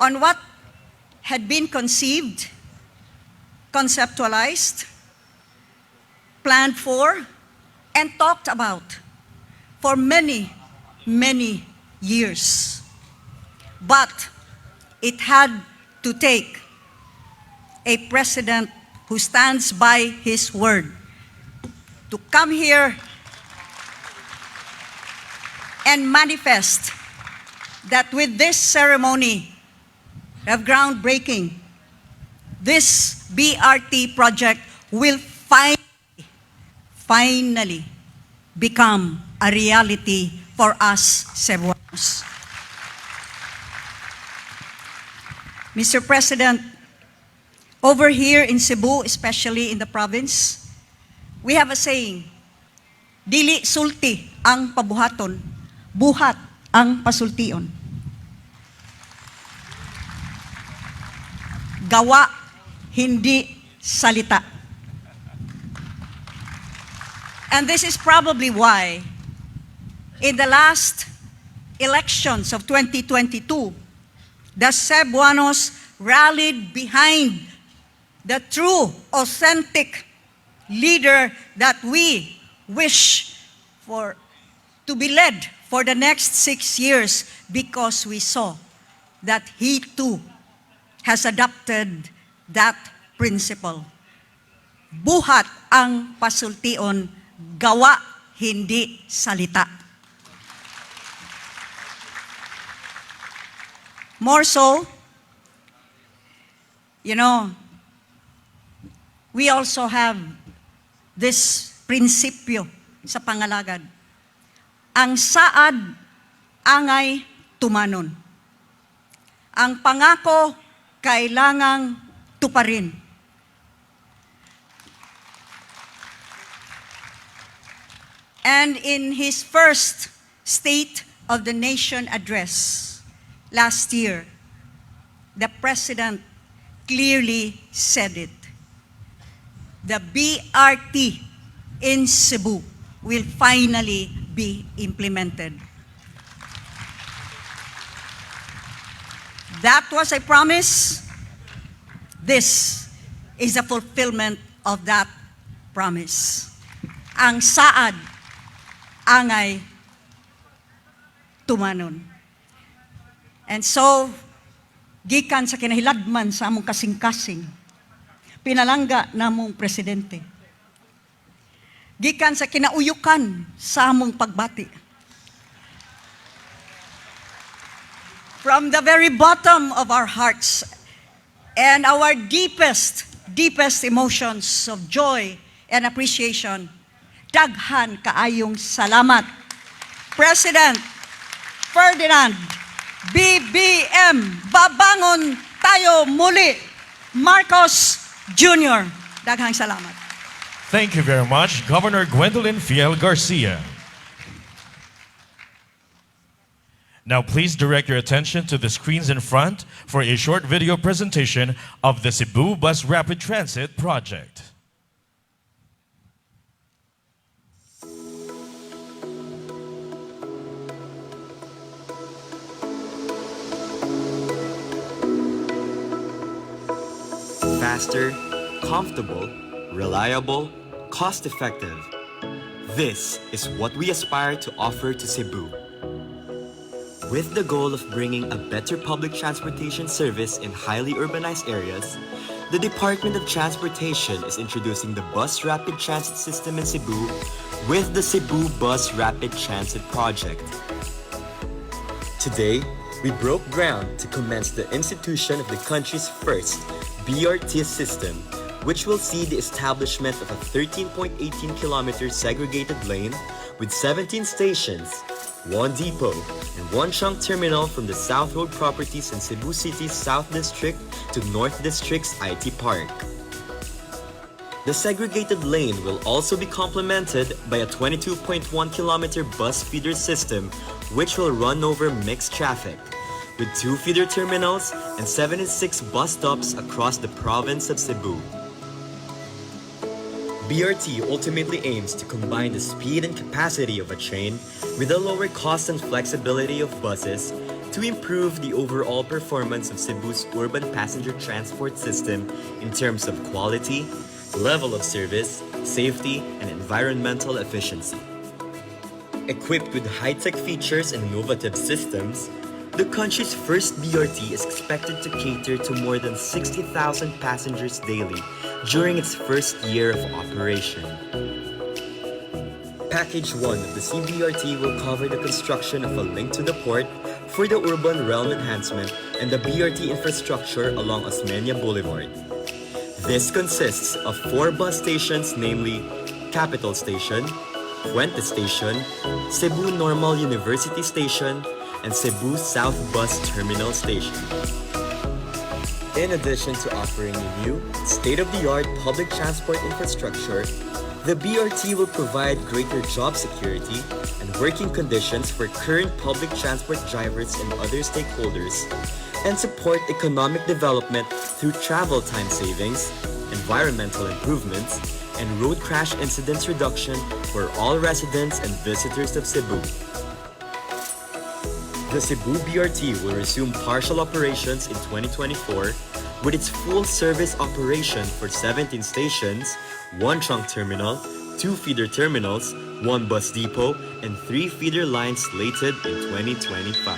on what had been conceived, conceptualized, planned for, and talked about for many, many years. But it had to take a president who stands by his word to come here and manifest that with this ceremony of groundbreaking, this BRT project will finally become a reality for us Cebuanos. Mr. President, over here in Cebu, especially in the province, we have a saying, dili sulti ang pabuhaton, buhat ang pasultion. Gawa, hindi salita. And this is probably why in the last elections of 2022, the Cebuanos rallied behind the true, authentic leader that we wish for to be led for the next 6 years, because we saw that he too has adopted that principle. Buhat ang pasultion, gawa, hindi salita. More so, you know, we also have this prinsipyo sa pangalagad. Ang saad, angay, tumanon. Ang pangako, kailangang tuparin. And in his first State of the Nation address last year, the President clearly said it. The BRT in Cebu will finally be implemented. That was a promise. This is a fulfillment of that promise. Ang saad, angay, tumanon. And so, gikan sa kinahiladman sa among kasing-kasing, pinalangga namong presidente. Gikan sa kinauyukan sa among pagbati. From the very bottom of our hearts and our deepest emotions of joy and appreciation, daghan kaayong salamat. President Ferdinand BBM, babangon tayo muli. Marcos Jr. Daghang salamat. Thank you very much, Governor Gwendolyn Garcia. Now please direct your attention to the screens in front for a short video presentation of the Cebu Bus Rapid Transit Project. Faster, comfortable, reliable, cost-effective. This is what we aspire to offer to Cebu. With the goal of bringing a better public transportation service in highly urbanized areas, the Department of Transportation is introducing the Bus Rapid Transit System in Cebu with the Cebu Bus Rapid Transit Project. Today, we broke ground to commence the institution of the country's first BRT system, which will see the establishment of a 13.18-kilometer segregated lane with 17 stations, 1 depot, and 1 trunk terminal from the South Road properties in Cebu City's South District to North District's IT Park. The segregated lane will also be complemented by a 22.1-kilometer bus feeder system, which will run over mixed traffic, with 2 feeder terminals and 76 bus stops across the province of Cebu. BRT ultimately aims to combine the speed and capacity of a train with the lower cost and flexibility of buses to improve the overall performance of Cebu's urban passenger transport system in terms of quality, level of service, safety, and environmental efficiency. Equipped with high-tech features and innovative systems, the country's first BRT is expected to cater to more than 60,000 passengers daily during its first year of operation. Package 1 of the CBRT will cover the construction of a link to the port for the urban realm enhancement and the BRT infrastructure along Osmeña Boulevard. This consists of 4 bus stations, namely Capital Station, Fuente Station, Cebu Normal University Station, and Cebu South Bus Terminal Station. In addition to offering a new, state-of-the-art public transport infrastructure, the BRT will provide greater job security and working conditions for current public transport drivers and other stakeholders, and support economic development through travel time savings, environmental improvements, and road crash incidents reduction for all residents and visitors of Cebu. The Cebu BRT will resume partial operations in 2024 with its full service operation for 17 stations, 1 trunk terminal, 2 feeder terminals, 1 bus depot, and 3 feeder lines slated in 2025.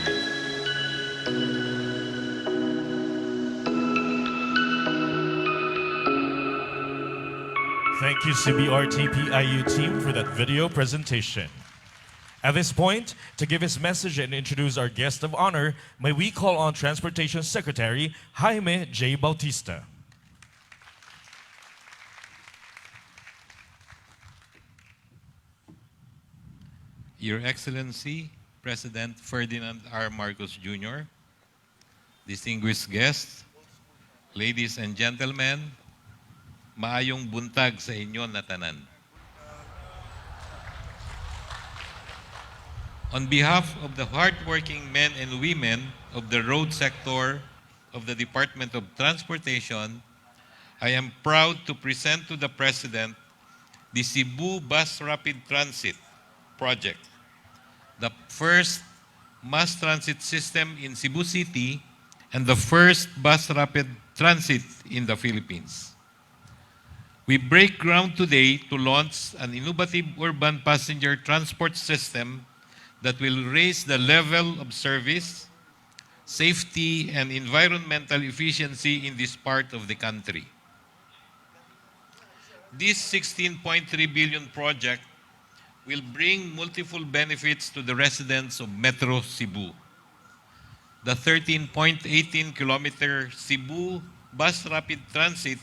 Thank you, CBRT PIU team, for that video presentation. At this point, to give his message and introduce our guest of honor, may we call on Transportation Secretary Jaime J. Bautista. Your Excellency, President Ferdinand R. Marcos Jr., distinguished guests, ladies and gentlemen, maayong buntag sa inyo na tanan. On behalf of the hardworking men and women of the road sector of the Department of Transportation, I am proud to present to the President the Cebu Bus Rapid Transit Project, the first mass transit system in Cebu City and the first bus rapid transit in the Philippines. We break ground today to launch an innovative urban passenger transport system that will raise the level of service, safety, and environmental efficiency in this part of the country. This 16.3 billion project will bring multiple benefits to the residents of Metro Cebu. The 13.18-kilometer Cebu Bus Rapid Transit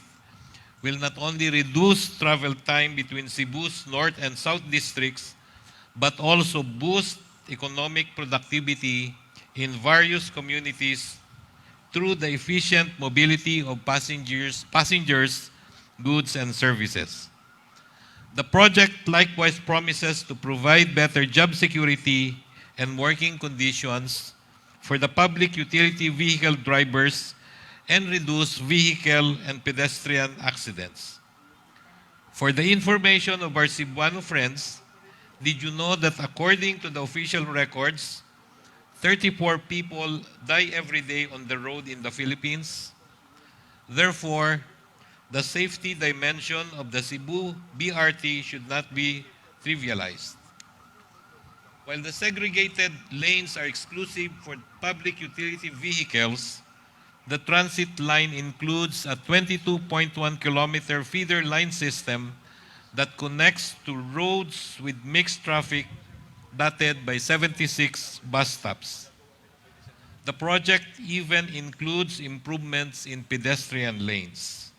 will not only reduce travel time between Cebu's North and South districts, but also boost economic productivity in various communities through the efficient mobility of passengers, goods, and services. The project likewise promises to provide better job security and working conditions for the public utility vehicle drivers and reduce vehicle and pedestrian accidents. For the information of our Cebuano friends, did you know that according to the official records, 34 people die every day on the road in the Philippines? Therefore, the safety dimension of the Cebu BRT should not be trivialized. While the segregated lanes are exclusive for public utility vehicles, the transit line includes a 22.1-kilometer feeder line system that connects to roads with mixed traffic dotted by 76 bus stops. The project even includes improvements in pedestrian lanes.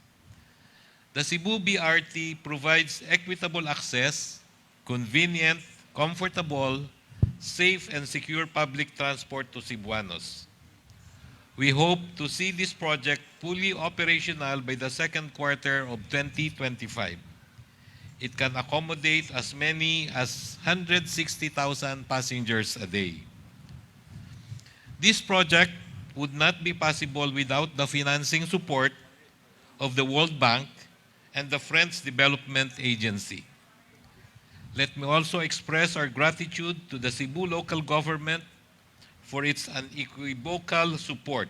The Cebu BRT provides equitable access, convenient, comfortable, safe, and secure public transport to Cebuanos. We hope to see this project fully operational by the second quarter of 2025. It can accommodate as many as 160,000 passengers a day. This project would not be possible without the financing support of the World Bank and the French Development Agency. Let me also express our gratitude to the Cebu local government for its unequivocal support.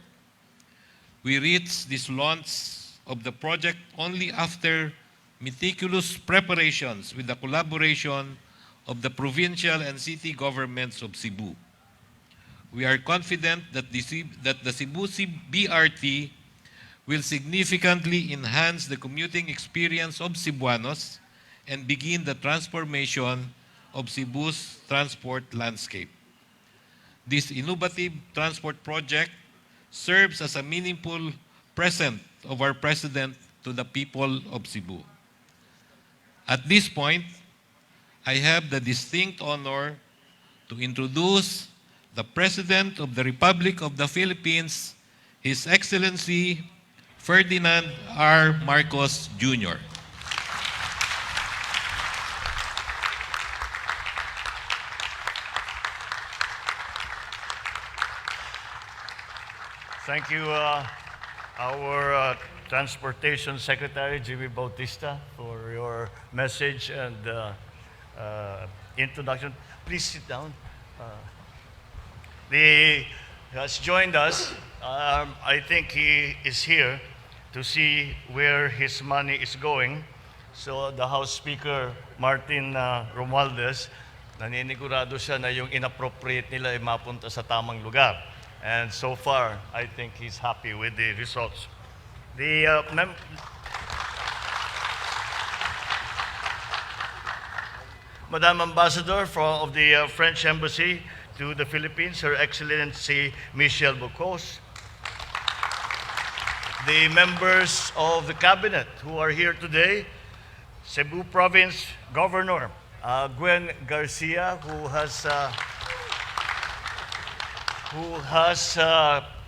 We reached this launch of the project only after meticulous preparations with the collaboration of the provincial and city governments of Cebu. We are confident that the Cebu CBRT will significantly enhance the commuting experience of Cebuanos and begin the transformation of Cebu's transport landscape. This innovative transport project serves as a meaningful present of our President to the people of Cebu. At this point, I have the distinct honor to introduce the President of the Republic of the Philippines, His Excellency Ferdinand R. Marcos Jr. Thank you, our Transportation Secretary, Jimmy Bautista, for your message and introduction. Please sit down. He has joined us. I think he is here to see where his money is going. So the House Speaker, Martin Romualdez, naninigurado siya na yung inappropriate nila ay mapunta sa tamang lugar. And so far, I think he's happy with the results. Madam Ambassador of the French Embassy to the Philippines, Her Excellency Michelle Bocos. The members of the Cabinet who are here today, Cebu Province Governor Gwen Garcia, who has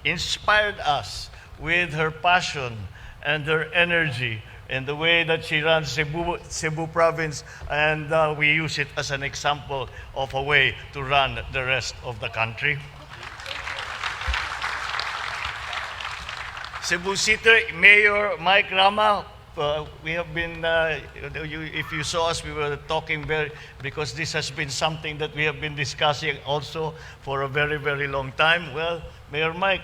inspired us with her passion and her energy in the way that she runs Cebu Province, and we use it as an example of a way to run the rest of the country. Cebu City Mayor Mike Rama, we have been, if you saw us, we were talking because this has been something that we have been discussing also for a very, very long time. Well, Mayor Mike,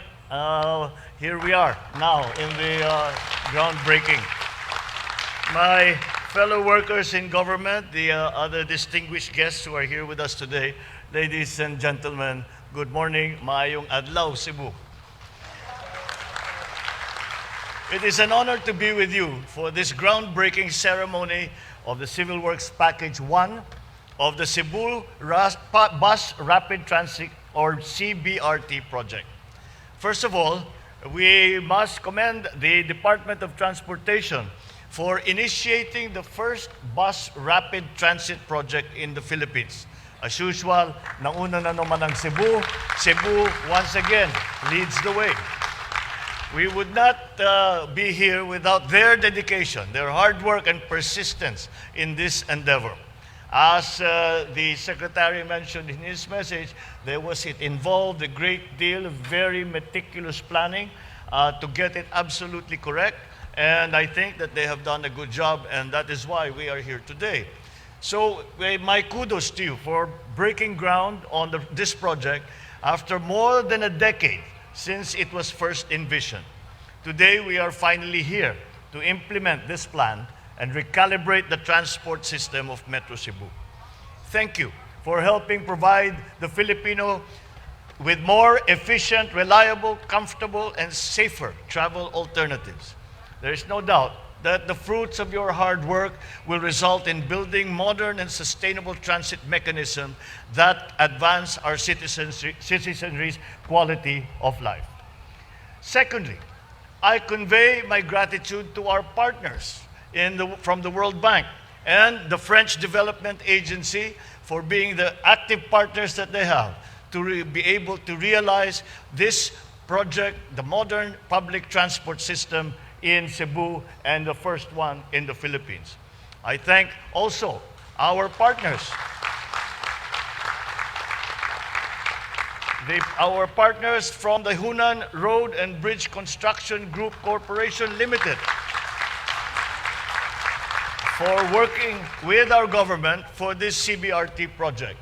here we are now in the groundbreaking. My fellow workers in government, the other distinguished guests who are here with us today, ladies and gentlemen, good morning, maayong adlaw, Cebu. It is an honor to be with you for this groundbreaking ceremony of the Civil Works Package 1 of the Cebu Bus Rapid Transit or CBRT project. First of all, we must commend the Department of Transportation for initiating the first bus rapid transit project in the Philippines. As usual, nauna na naman ang Cebu. Cebu, once again, leads the way. We would not be here without their dedication, their hard work and persistence in this endeavor. As the Secretary mentioned in his message, it involved a great deal of very meticulous planning to get it absolutely correct. And I think that they have done a good job, and that is why we are here today. So my kudos to you for breaking ground on this project after more than a decade since it was first envisioned. Today, we are finally here to implement this plan and recalibrate the transport system of Metro Cebu. Thank you for helping provide the Filipino with more efficient, reliable, comfortable, and safer travel alternatives. There is no doubt that the fruits of your hard work will result in building modern and sustainable transit mechanisms that advance our citizenry's quality of life. Secondly, I convey my gratitude to our partners from the World Bank and the French Development Agency for being the active partners that they have to be able to realize this project, the modern public transport system in Cebu and the first one in the Philippines. I thank also our partners, our partners from the Hunan Road and Bridge Construction Group Corporation Limited for working with our government for this CBRT project.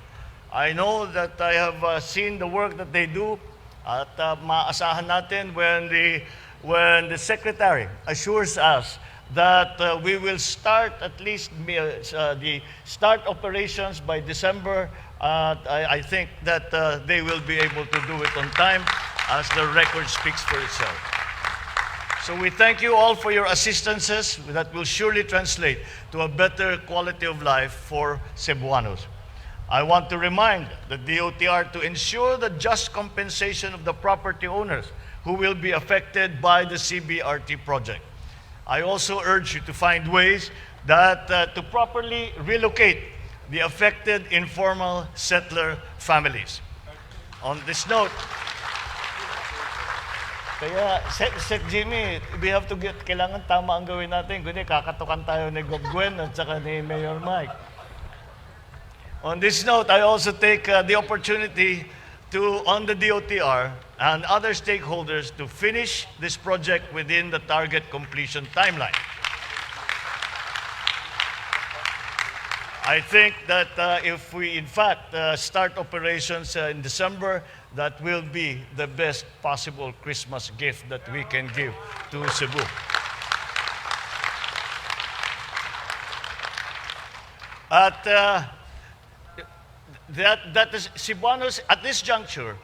I know that I have seen the work that they do at maasahan natin when the Secretary assures us that we will start at least the start operations by December. I think that they will be able to do it on time as the record speaks for itself. So we thank you all for your assistances that will surely translate to a better quality of life for Cebuanos. I want to remind the DOTR to ensure the just compensation of the property owners who will be affected by the CBRT project. I also urge you to find ways that to properly relocate the affected informal settler families. On this note, kaya, Sec Jimmy, we have to kailangan tama ang gawin natin. Kundi kakatukan tayo ni Gwen at saka ni Mayor Mike. On this note, I also take the opportunity on the DOTR and other stakeholders to finish this project within the target completion timeline. I think that if we, in fact, start operations in December, that will be the best possible Christmas gift that we can give to Cebu. That is Cebuanos at this juncture.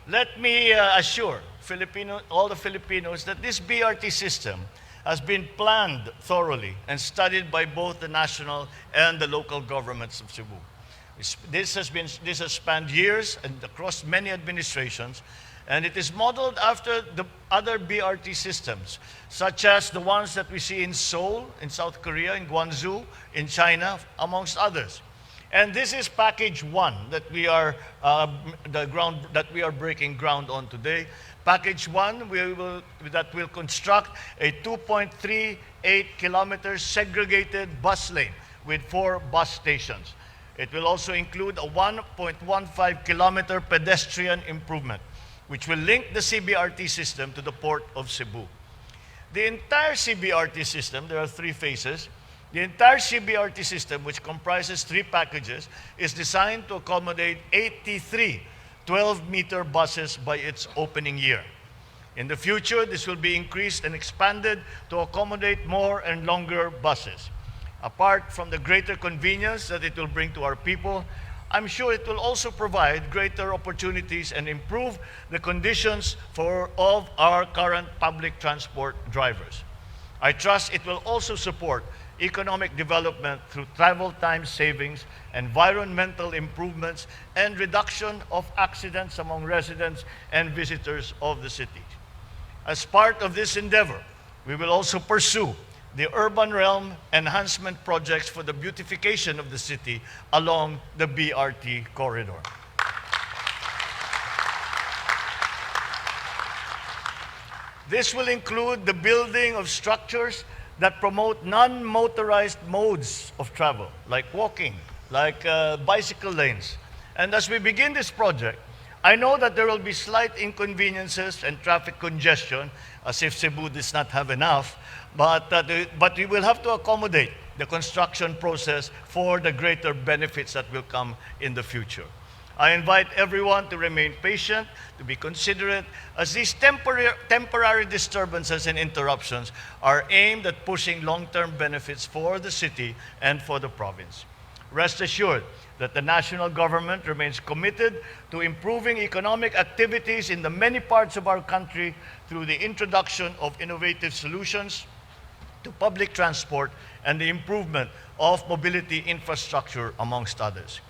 Let me assure all the Filipinos that this BRT system has been planned thoroughly and studied by both the national and the local governments of Cebu. This has spanned years and across many administrations, and it is modeled after the other BRT systems, such as the ones that we see in Seoul, in South Korea, in Guangzhou, in China, amongst others. And this is package one that we are breaking ground on today. Package one that will construct a 2.38 kilometer segregated bus lane with 4 bus stations. It will also include a 1.15 kilometer pedestrian improvement, which will link the CBRT system to the port of Cebu. The entire CBRT system, there are 3 phases. The entire CBRT system, which comprises 3 packages, is designed to accommodate 83 12-meter buses by its opening year. In the future, this will be increased and expanded to accommodate more and longer buses. Apart from the greater convenience that it will bring to our people, I'm sure it will also provide greater opportunities and improve the conditions of our current public transport drivers. I trust it will also support economic development through travel time savings, environmental improvements, and reduction of accidents among residents and visitors of the city. As part of this endeavor, we will also pursue the urban realm enhancement projects for the beautification of the city along the BRT corridor. This will include the building of structures that promote non-motorized modes of travel, like walking, like bicycle lanes. And as we begin this project, I know that there will be slight inconveniences and traffic congestion, as if Cebu does not have enough, but we will have to accommodate the construction process for the greater benefits that will come in the future. I invite everyone to remain patient, to be considerate, as these temporary disturbances and interruptions are aimed at pushing long-term benefits for the city and for the province. Rest assured that the national government remains committed to improving economic activities in the many parts of our country through the introduction of innovative solutions to public transport and the improvement of mobility infrastructure, amongst others.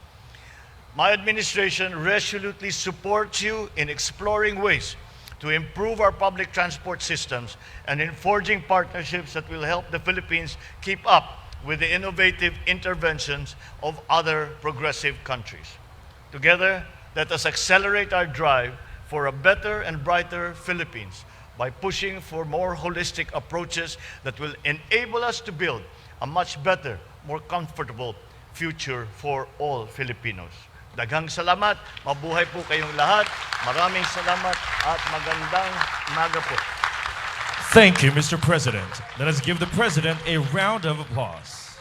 My administration resolutely supports you in exploring ways to improve our public transport systems and in forging partnerships that will help the Philippines keep up with the innovative interventions of other progressive countries. Together, let us accelerate our drive for a better and brighter Philippines by pushing for more holistic approaches that will enable us to build a much better, more comfortable future for all Filipinos. Daghang salamat, mabuhay po kayong lahat. Maraming salamat at magandang umaga po. Thank you, Mr. President. Let us give the President a round of applause.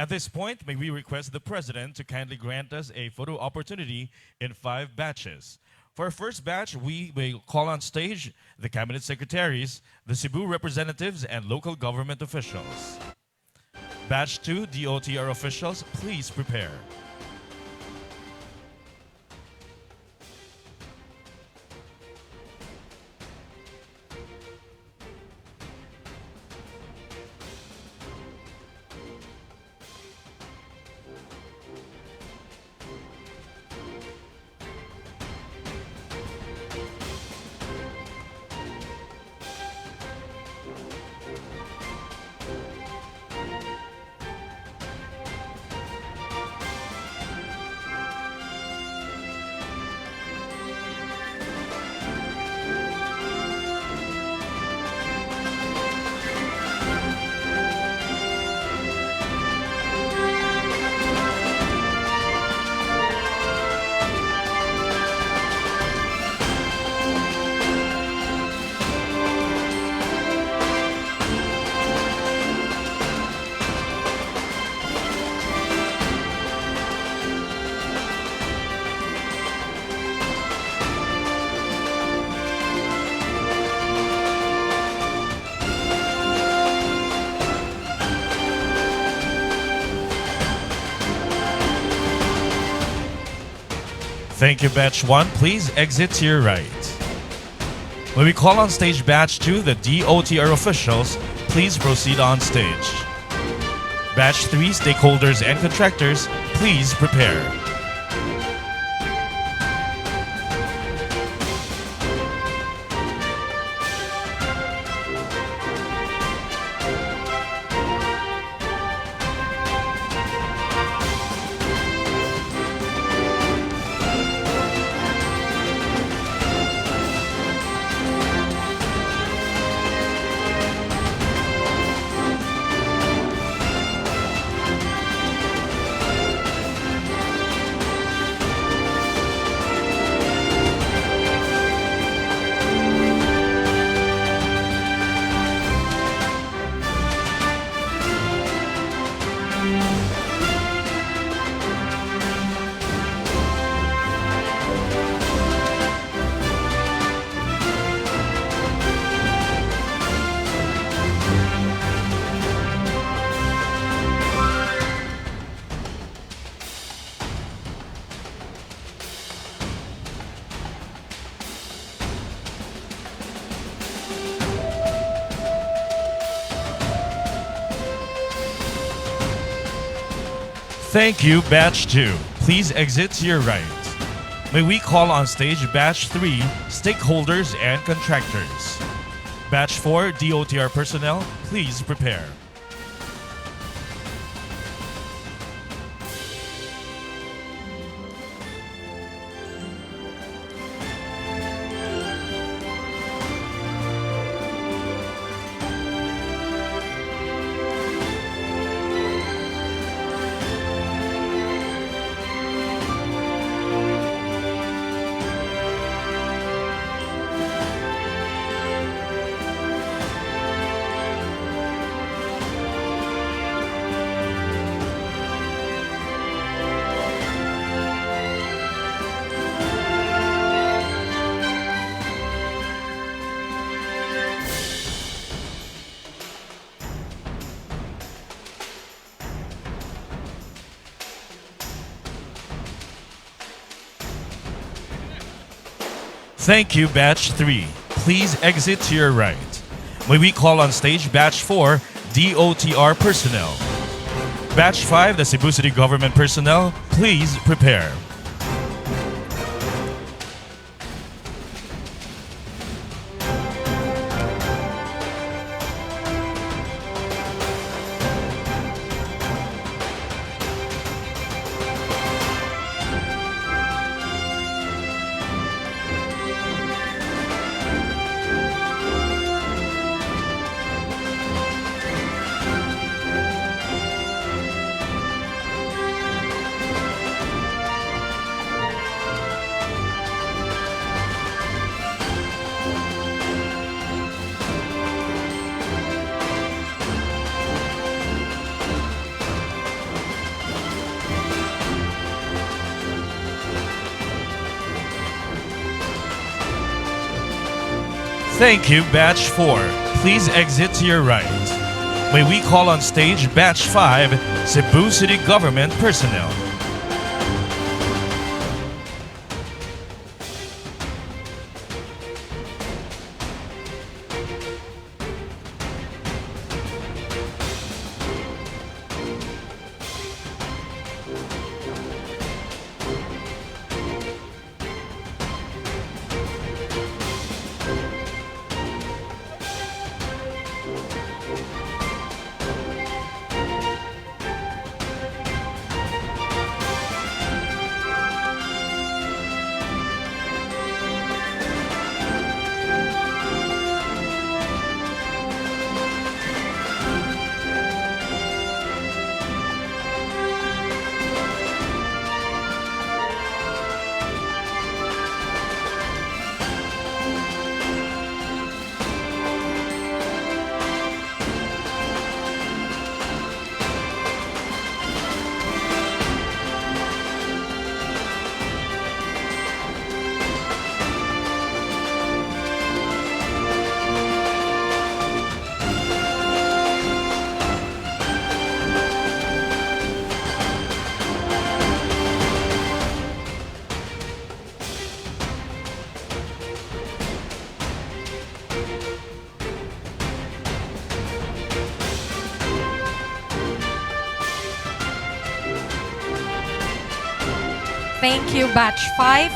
At this point, may we request the President to kindly grant us a photo opportunity in 5 batches. For our first batch, we will call on stage the Cabinet Secretaries, the Cebu representatives, and local government officials. Batch 2, DOTR officials, please prepare. Thank you, Batch 1. Please exit to your right. When we call on stage Batch 2, the DOTR officials, please proceed on stage. Batch 3, stakeholders and contractors, please prepare. Thank you, Batch 2. Please exit to your right. May we call on stage Batch 3, stakeholders and contractors. Batch 4, DOTR personnel, please prepare. Thank you, Batch 3. Please exit to your right. May we call on stage Batch 4, DOTR personnel. Batch 5, the Cebu City Government personnel, please prepare. Thank you, Batch 4. Please exit to your right. May we call on stage Batch 5, Cebu City Government personnel. Thank you, Batch 5.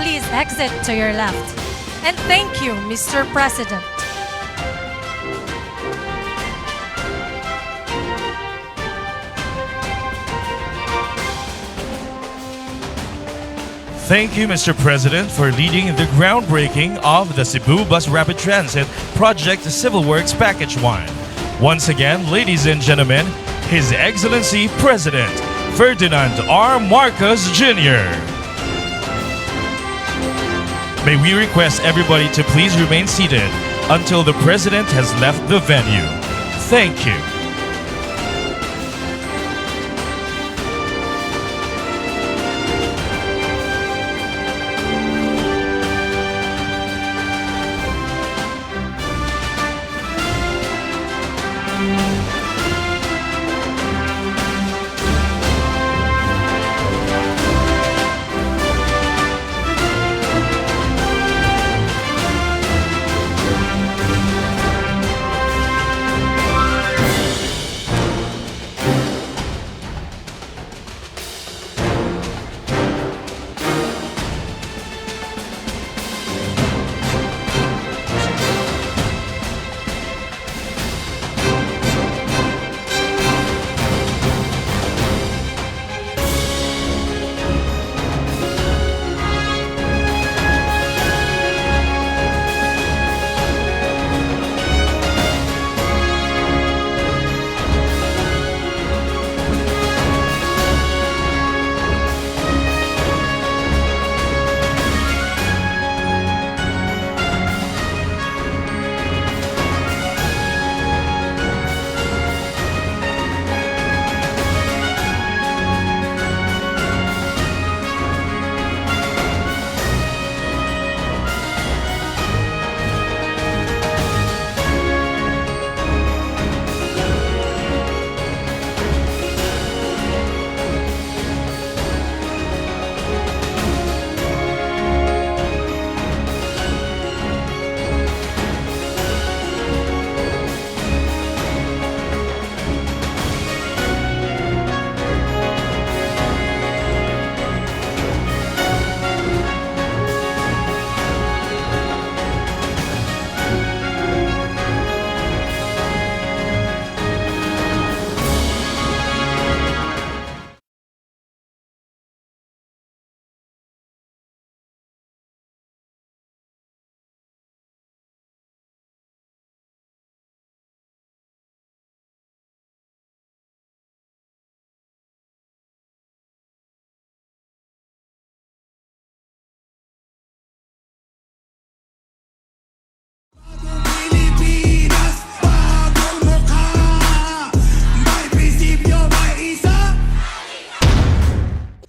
Please exit to your left. And thank you, Mr. President. Thank you, Mr. President, for leading the groundbreaking of the Cebu Bus Rapid Transit Project Civil Works Package 1. Once again, ladies and gentlemen, His Excellency President Ferdinand R. Marcos Jr. May we request everybody to please remain seated until the President has left the venue. Thank you.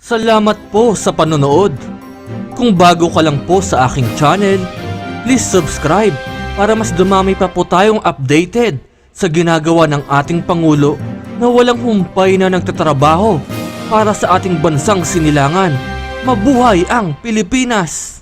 Salamat po sa panonood. Kung bago ka lang po sa aking channel, please subscribe para mas dumami pa po tayong updated sa ginagawa ng ating Pangulo na walang humpay na nagtatrabaho para sa ating bansang sinilangan. Mabuhay ang Pilipinas!